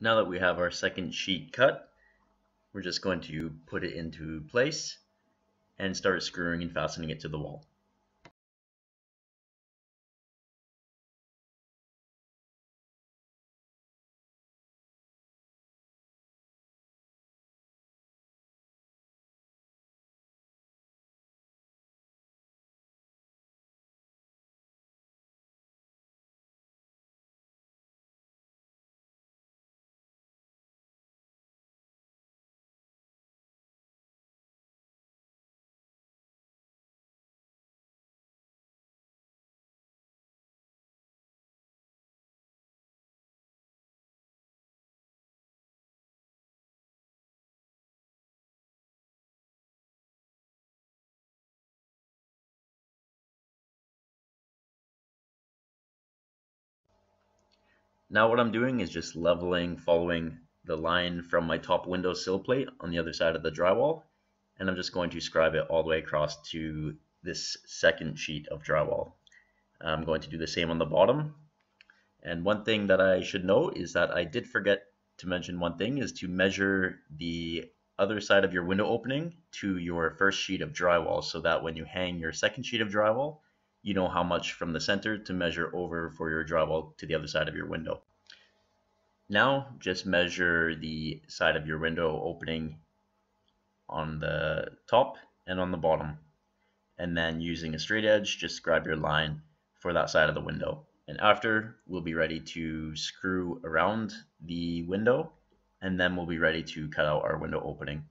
Now that we have our second sheet cut, we're just going to put it into place and start screwing and fastening it to the wall. Now what I'm doing is just leveling, following the line from my top window sill plate on the other side of the drywall, and I'm just going to scribe it all the way across to this second sheet of drywall. I'm going to do the same on the bottom. And one thing that I should note is that I did forget to mention one thing, is to measure the other side of your window opening to your first sheet of drywall, so that when you hang your second sheet of drywall, you know how much from the center to measure over for your drywall to the other side of your window. Now just measure the side of your window opening on the top and on the bottom, and then using a straight edge, just scribe your line for that side of the window. And after, we'll be ready to screw around the window, and then we'll be ready to cut out our window opening.